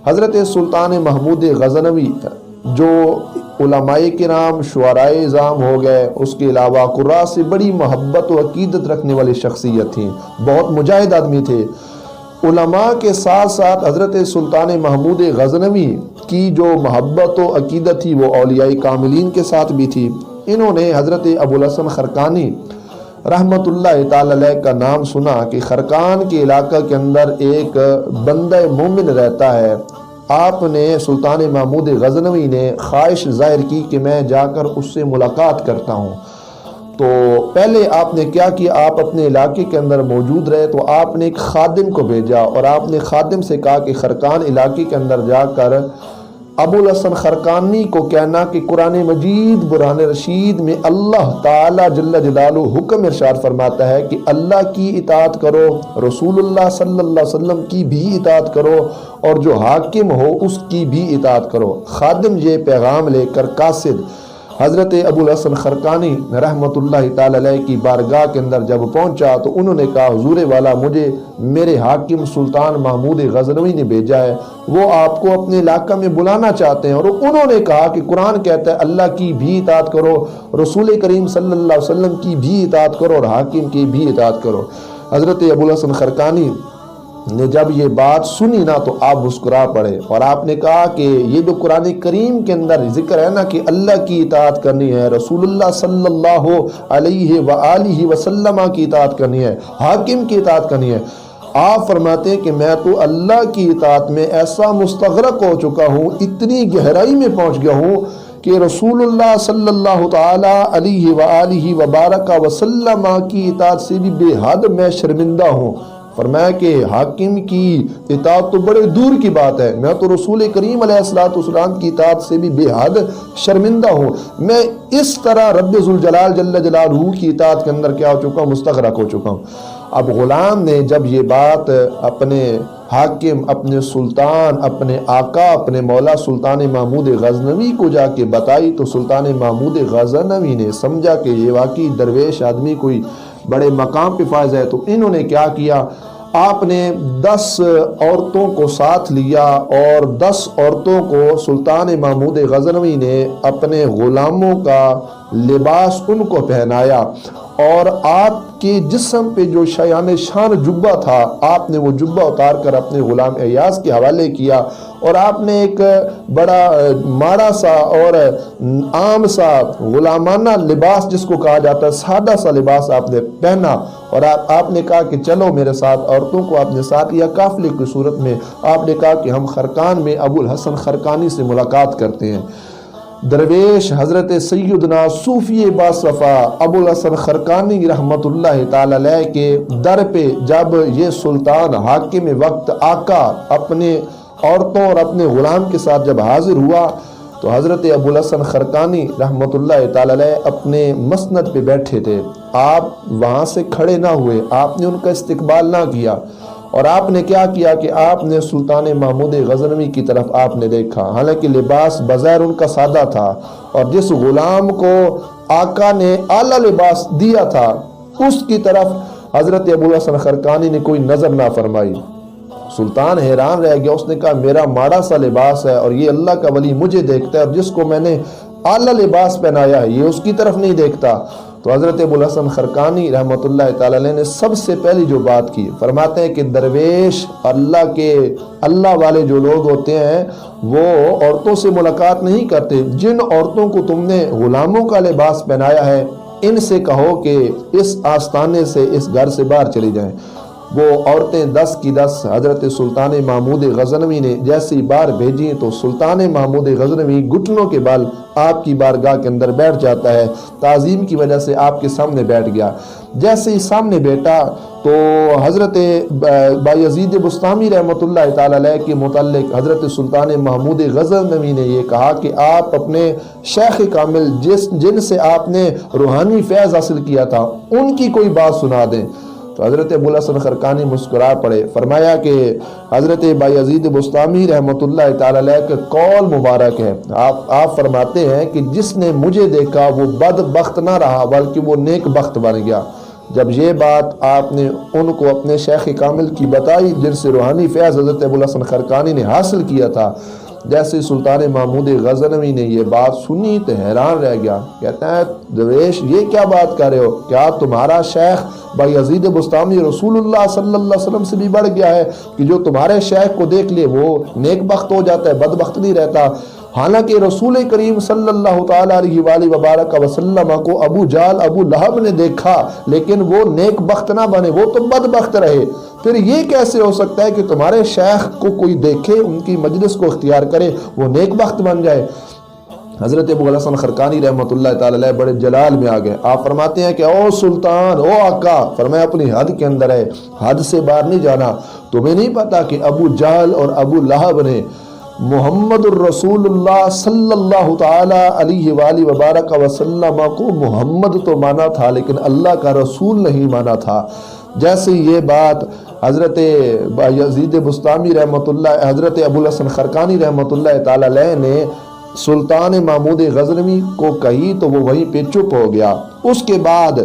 حضرت سلطان محمود غزنوی جو علماء کرام شعراء اعظام ہو گئے، اس کے علاوہ قراء سے بڑی محبت و عقیدت رکھنے والی شخصیت تھیں، بہت مجاہد آدمی تھے۔ علماء کے ساتھ ساتھ حضرت سلطان محمود غزنوی کی جو محبت و عقیدت تھی وہ اولیاء کاملین کے ساتھ بھی تھی۔ انہوں نے حضرت ابوالحسن خرقانی رحمت اللہ تعالی علیہ کا نام سنا کہ خرقان کے علاقہ کے اندر ایک بندہ مومن رہتا ہے۔ آپ نے سلطان محمود غزنوی نے خواہش ظاہر کی کہ میں جا کر اس سے ملاقات کرتا ہوں۔ تو پہلے آپ نے کیا کیا، آپ اپنے علاقے کے اندر موجود رہے تو آپ نے ایک خادم کو بھیجا اور آپ نے خادم سے کہا کہ خرقان علاقے کے اندر جا کر ابوالحسن خرقانی کو کہنا کہ قرآن مجید برہان رشید میں اللہ تعالی جل جلالہ حکم ارشاد فرماتا ہے کہ اللہ کی اطاعت کرو، رسول اللہ صلی اللہ علیہ وسلم کی بھی اطاعت کرو، اور جو حاکم ہو اس کی بھی اطاعت کرو۔ خادم یہ پیغام لے کر قاصد حضرت ابوالحسن خرقانی رحمت اللہ تعالی علیہ کی بارگاہ کے اندر جب پہنچا تو انہوں نے کہا حضور والا مجھے میرے حاکم سلطان محمود غزنوی نے بھیجا ہے، وہ آپ کو اپنے علاقہ میں بلانا چاہتے ہیں، اور انہوں نے کہا کہ قرآن کہتا ہے اللہ کی بھی اطاعت کرو، رسول کریم صلی اللہ علیہ وسلم کی بھی اطاعت کرو، اور حاکم کی بھی اطاعت کرو۔ حضرت ابوالحسن خرقانی نے جب یہ بات سنی نا تو آپ مسکرا پڑے اور آپ نے کہا کہ یہ جو قرآن کریم کے اندر ذکر ہے نا کہ اللہ کی اطاعت کرنی ہے، رسول اللہ صلی اللہ علیہ وآلہ وسلم کی اطاعت کرنی ہے، حاکم کی اطاعت کرنی ہے، آپ فرماتے ہیں کہ میں تو اللہ کی اطاعت میں ایسا مستغرق ہو چکا ہوں، اتنی گہرائی میں پہنچ گیا ہوں کہ رسول اللہ صلی اللہ تعالی علیہ وآلہ وبارک وسلم کی اطاعت سے بھی بے حد میں شرمندہ ہوں۔ فرمایا کہ حاکم کی اطاعت تو بڑے دور کی بات ہے، میں تو رسول کریم علیہ السلام کی اطاعت سے بھی بے حد شرمندہ ہوں، میں اس طرح رب ذوالجلال جل جلالہ کی اطاعت کے اندر کیا ہو چکا ہوں، مستغرق ہو چکا ہوں۔ اب غلام نے جب یہ بات اپنے حاکم، اپنے سلطان، اپنے آقا، اپنے مولا سلطان محمود غزنوی کو جا کے بتائی تو سلطان محمود غزنوی نے سمجھا کہ یہ واقعی درویش آدمی کوئی بڑے مقام پہ فائز ہے، تو انہوں نے کیا کیا، آپ نے 10 عورتوں کو ساتھ لیا اور 10 عورتوں کو سلطان محمود غزنوی نے اپنے غلاموں کا لباس ان کو پہنایا، اور آپ کے جسم پہ جو شایان شان جبہ تھا آپ نے وہ جبہ اتار کر اپنے غلام ایاز کے حوالے کیا، اور آپ نے ایک بڑا ماڑا سا اور عام سا غلامانہ لباس جس کو کہا جاتا ہے، سادہ سا لباس آپ نے پہنا، اور آپ نے کہا کہ چلو میرے ساتھ، عورتوں کو آپ نے ساتھ لیا قافلے کی صورت میں، آپ نے کہا کہ ہم خرقان میں ابوالحسن خرقانی سے ملاقات کرتے ہیں۔ درویش حضرت سیدنا صوفی باصفا ابوالحسن خرقانی رحمت اللہ تعالی علیہ کے در پہ جب یہ سلطان حاکم وقت آقا اپنے عورتوں اور اپنے غلام کے ساتھ جب حاضر ہوا تو حضرت ابوالحسن خرقانی رحمت اللہ تعالی علیہ اپنے مسند پہ بیٹھے تھے، آپ وہاں سے کھڑے نہ ہوئے، آپ نے ان کا استقبال نہ کیا، اور آپ نے کیا کیا کہ آپ نے سلطان محمود غزنوی کی طرف آپ نے دیکھا، حالانکہ لباس بظاہر ان کا سادہ تھا، اور جس غلام کو آقا نے اعلیٰ لباس دیا تھا اس کی طرف حضرت ابوالحسن خرقانی نے کوئی نظر نہ فرمائی۔ سلطان حیران رہ گیا، اس نے کہا میرا ماڑا سا لباس ہے اور یہ اللہ کا ولی مجھے دیکھتا ہے، اور جس کو میں نے اعلیٰ لباس پہنایا ہے یہ اس کی طرف نہیں دیکھتا۔ تو حضرت ابوالحسن خرقانی رحمت اللہ تعالی علیہ نے سب سے پہلی جو بات کی، فرماتے ہیں کہ درویش اللہ والے جو لوگ ہوتے ہیں وہ عورتوں سے ملاقات نہیں کرتے، جن عورتوں کو تم نے غلاموں کا لباس پہنایا ہے ان سے کہو کہ اس آستانے سے، اس گھر سے باہر چلی جائیں۔ وہ عورتیں 10 کی 10 حضرت سلطان محمود غزنوی نے جیسی بار بھیجی تو سلطان محمود غزنوی گھٹنوں کے بل آپ کی بارگاہ کے اندر بیٹھ جاتا ہے، تعظیم کی وجہ سے آپ کے سامنے بیٹھ گیا۔ جیسے ہی سامنے بیٹھا تو حضرت بایزید بسطامی رحمت اللہ تعالی علیہ کے متعلق حضرت سلطان محمود غزنوی نے یہ کہا کہ آپ اپنے شیخ کامل جن سے آپ نے روحانی فیض حاصل کیا تھا ان کی کوئی بات سنا دیں۔ تو حضرت ابوالحسن خرقانی مسکرا پڑے، فرمایا کہ حضرت بایزید بسطامی رحمت اللہ تعالی علیہ کا قول مبارک ہے، آپ فرماتے ہیں کہ جس نے مجھے دیکھا وہ بدبخت نہ رہا بلکہ وہ نیک بخت بن گیا۔ جب یہ بات آپ نے ان کو اپنے شیخ کامل کی بتائی جن سے روحانی فیض حضرت ابوالحسن خرقانی نے حاصل کیا تھا، جیسے سلطان محمود غزنوی نے یہ بات سنی تو حیران رہ گیا. کہتا ہے درویش یہ کیا بات کر رہے ہو؟ کیا تمہارا شیخ بایزید بسطامی رسول اللہ صلی اللہ علیہ وسلم سے بھی بڑھ گیا ہے کہ جو تمہارے شیخ کو دیکھ لے وہ نیک بخت ہو جاتا ہے، بدبخت نہیں رہتا؟ حالانکہ رسول کریم صلی اللہ تعالیٰ علیہ وآلہ وبارک وسلم کو ابو جہل ابو لہب نے دیکھا لیکن وہ نیک بخت نہ بنے، وہ تو بدبخت رہے. پھر یہ کیسے ہو سکتا ہے کہ تمہارے شیخ کو کوئی دیکھے، ان کی مجلس کو اختیار کرے، وہ نیک بخت بن جائے؟ حضرت ابوالحسن خرقانی رحمۃ اللہ تعالی علیہ بڑے جلال میں آ گئے. آپ فرماتے ہیں کہ او سلطان، او آقا، فرمایا اپنی حد کے اندر ہے، حد سے باہر نہیں جانا. تمہیں نہیں پتا کہ ابو جہل اور ابو لہب نے محمد الرسول اللہ صلی اللہ تعالی علیہ وآلہ وبارک وسلم کو محمد تو مانا تھا لیکن اللہ کا رسول نہیں مانا تھا. جیسے یہ بات حضرت یزید بسطامی رحمۃ اللہ، حضرت ابوالحسن خرقانی رحمۃ اللہ تعالی علیہ نے سلطان محمود غزنوی کو کہی تو وہ وہیں پہ چپ ہو گیا. اس کے بعد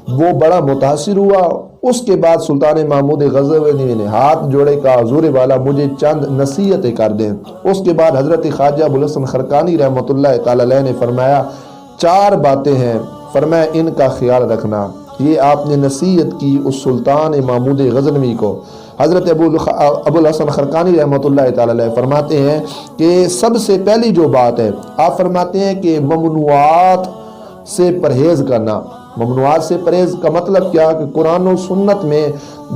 وہ بڑا متاثر ہوا. اس کے بعد سلطان محمود غزنوی نے ہاتھ جوڑے کہا حضور والا مجھے چند نصیحتیں کر دیں. اس کے بعد حضرت خواجہ ابوالحسن خرقانی رحمۃ اللہ تعالی علیہ نے فرمایا 4 باتیں ہیں، فرمایا ان کا خیال رکھنا. یہ آپ نے نصیحت کی اس سلطان محمود غزنوی کو. حضرت ابوالحسن خرقانی رحمۃ اللہ تعالی علیہ فرماتے ہیں کہ سب سے پہلی جو بات ہے، آپ فرماتے ہیں کہ ممنوعات سے پرہیز کرنا. ممنوعات سے پرہیز کا مطلب کیا کہ قرآن و سنت میں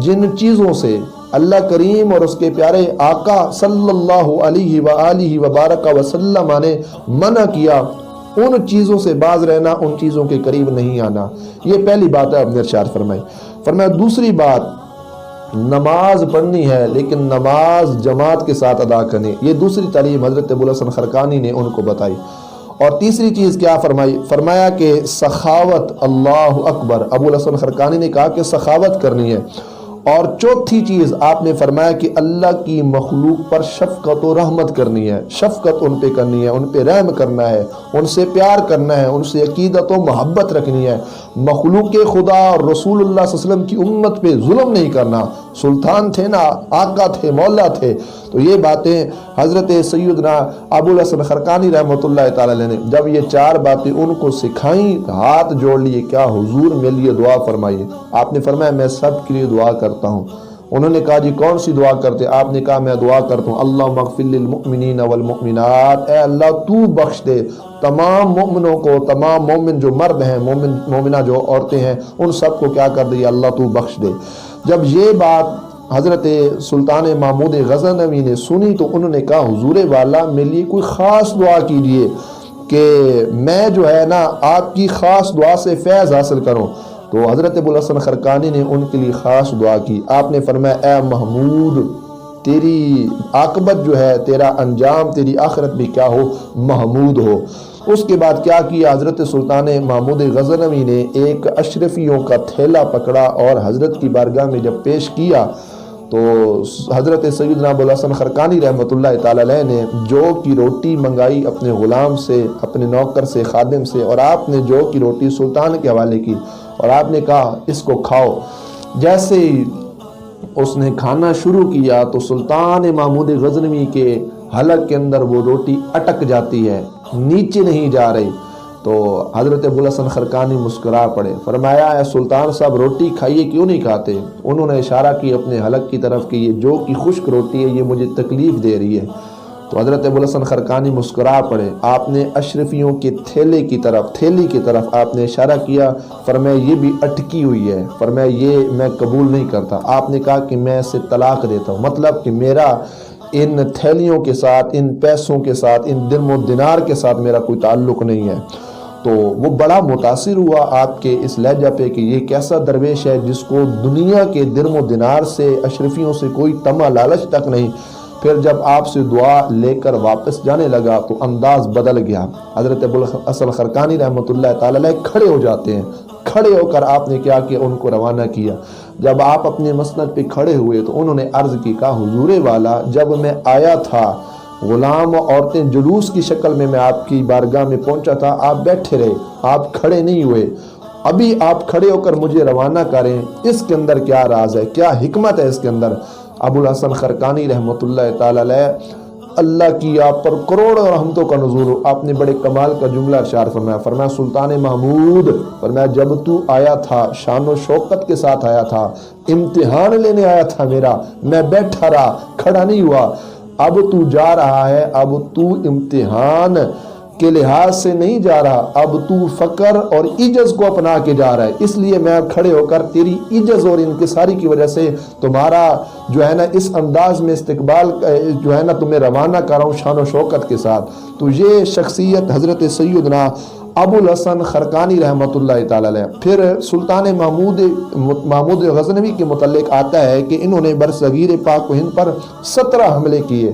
جن چیزوں سے اللہ کریم اور اس کے پیارے آقا صلی اللہ علیہ وآلہ وبارک وسلم نے منع کیا ان چیزوں سے باز رہنا، ان چیزوں کے قریب نہیں آنا. یہ پہلی بات ہے، اپنے ارشاد فرمائی. فرمایا دوسری بات نماز پڑھنی ہے لیکن نماز جماعت کے ساتھ ادا کرنی. یہ دوسری تعلیم حضرت ابوالحسن خرقانی نے ان کو بتائی. اور تیسری چیز کیا فرمائی؟ فرمایا کہ سخاوت، اللہ اکبر. ابوالحسن خرقانی نے کہا کہ سخاوت کرنی ہے. اور چوتھی چیز آپ نے فرمایا کہ اللہ کی مخلوق پر شفقت و رحمت کرنی ہے. شفقت ان پہ کرنی ہے، ان پہ رحم کرنا ہے، ان سے پیار کرنا ہے، ان سے عقیدت و محبت رکھنی ہے. مخلوق خدا اور رسول اللہ صلی اللہ علیہ وسلم کی امت پہ ظلم نہیں کرنا. سلطان تھے نا، آقا تھے، مولا تھے. تو یہ باتیں حضرت سیدنا ابوالحسن خرقانی رحمۃ اللہ تعالی علیہ نے جب یہ 4 باتیں ان کو سکھائیں، ہاتھ جوڑ لیے، کیا حضور میرے لیے دعا فرمائیے. آپ نے فرمایا میں سب کے لیے دعا کرتا ہوں. انہوں نے کہا جی کون سی دعا کرتے؟ آپ نے کہا میں دعا کرتا ہوں اللہم اغفر للمؤمنین والمؤمنات، اے اللہ تو بخش دے تمام مومنوں کو، تمام مومن جو مرد ہیں، مومنہ جو عورتیں ہیں، ان سب کو کیا کر دے اللہ تو بخش دے. جب یہ بات حضرت سلطان محمود غزنوی نے سنی تو انہوں نے کہا حضور والا میرے لیے کوئی خاص دعا کیجئے کہ میں جو ہے نا آپ کی خاص دعا سے فیض حاصل کروں. تو حضرت ابوالحسن خرقانی نے ان کے لیے خاص دعا کی. آپ نے فرمایا اے محمود تیری عاقبت جو ہے، تیرا انجام، تیری آخرت بھی کیا ہو؟ محمود ہو. اس کے بعد کیا کیا؟ حضرت سلطان محمود غزنوی نے ایک اشرفیوں کا تھیلا پکڑا اور حضرت کی بارگاہ میں جب پیش کیا تو حضرت سیدنا ابوالحسن خرقانی رحمۃ اللہ تعالی علیہ نے جو کی روٹی منگائی اپنے غلام سے، اپنے نوکر سے، خادم سے، اور آپ نے جو کی روٹی سلطان کے حوالے کی اور آپ نے کہا اس کو کھاؤ. جیسے ہی اس نے کھانا شروع کیا تو سلطان محمود غزنوی کے حلق کے اندر وہ روٹی اٹک جاتی ہے، نیچے نہیں جا رہی. تو حضرت ابوالحسن خرقانی مسکرا پڑے. فرمایا اے سلطان صاحب روٹی کھائیے، کیوں نہیں کھاتے؟ انہوں نے اشارہ کی اپنے حلق کی طرف کہ یہ جو کی خشک روٹی ہے یہ مجھے تکلیف دے رہی ہے. تو حضرت ابوالحسن خرقانی مسکرا پڑے. آپ نے اشرفیوں کے تھیلی کی طرف آپ نے اشارہ کیا. فرمایا یہ بھی اٹکی ہوئی ہے، فرمایا یہ میں قبول نہیں کرتا. آپ نے کہا کہ میں اسے طلاق دیتا ہوں، مطلب کہ میرا ان تھیلیوں کے ساتھ، ان پیسوں کے ساتھ، ان درم و دینار کے ساتھ میرا کوئی تعلق نہیں ہے. تو وہ بڑا متاثر ہوا آپ کے اس لہجہ پہ کہ یہ کیسا درویش ہے جس کو دنیا کے درم و دینار سے، اشرفیوں سے کوئی طمع لالچ تک نہیں. پھر جب آپ سے دعا لے کر واپس جانے لگا تو انداز بدل گیا. حضرت ابوالحسن خرقانی رحمۃ اللہ تعالی علیہ کھڑے ہو جاتے ہیں. کھڑے ہو کر آپ نے کیا کیا؟ ان کو روانہ کیا. جب آپ اپنے مسند پہ کھڑے ہوئے تو انہوں نے عرض کی، کہا حضور والا جب میں آیا تھا غلام و عورتیں جلوس کی شکل میں آپ کی بارگاہ میں پہنچا تھا، آپ بیٹھے رہے، آپ کھڑے نہیں ہوئے. ابھی آپ کھڑے ہو کر مجھے روانہ کریں، اس کے اندر کیا راز ہے، کیا حکمت ہے اس کے اندر۔ ابو الحسن خرقانی رحمۃ اللہ تعالی علیہ، اللہ کی آپ پر کروڑوں رحمتوں کا نزول ہو، آپ نے بڑے کمال کا جملہ ارشاد فرمایا، فرمایا سلطان محمود، فرمایا جب تو آیا تھا شان و شوکت کے ساتھ آیا تھا، امتحان لینے آیا تھا میرا، میں بیٹھا رہا، کھڑا نہیں ہوا، اب تو جا رہا ہے، اب تو امتحان کے لحاظ سے نہیں جا رہا، اب تو فقر اور عجز کو اپنا کے جا رہا ہے، اس لیے میں کھڑے ہو کر تیری عجز اور انکساری کی وجہ سے تمہارا جو ہے نا اس انداز میں استقبال جو ہے نا تمہیں روانہ کر رہا ہوں شان و شوکت کے ساتھ۔ تو یہ شخصیت حضرت سیدنا ابو الحسن خرقانی رحمۃ اللہ تعالی علیہ۔ پھر سلطان محمود غزنوی کے متعلق آتا ہے کہ انہوں نے برصغیر پاک و ہند پر 17 حملے کیے،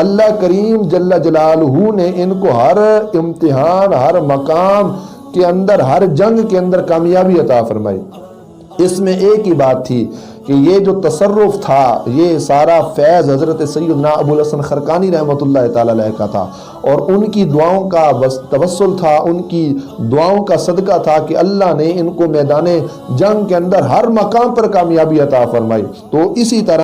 اللہ کریم جل جلالہ نے ان کو ہر امتحان، ہر مقام کے اندر، ہر جنگ کے اندر کامیابی عطا فرمائی۔ اس میں ایک ہی بات تھی کہ یہ جو تصرف تھا، یہ سارا فیض حضرت سیدنا ابو الحسن خرقانی رحمۃ اللہ تعالی علیہ کا تھا، اور ان کی دعاؤں کا توسل تھا، ان کی دعاؤں کا صدقہ تھا کہ اللہ نے ان کو میدان جنگ کے اندر ہر مقام پر کامیابی عطا فرمائی۔ تو اسی طرح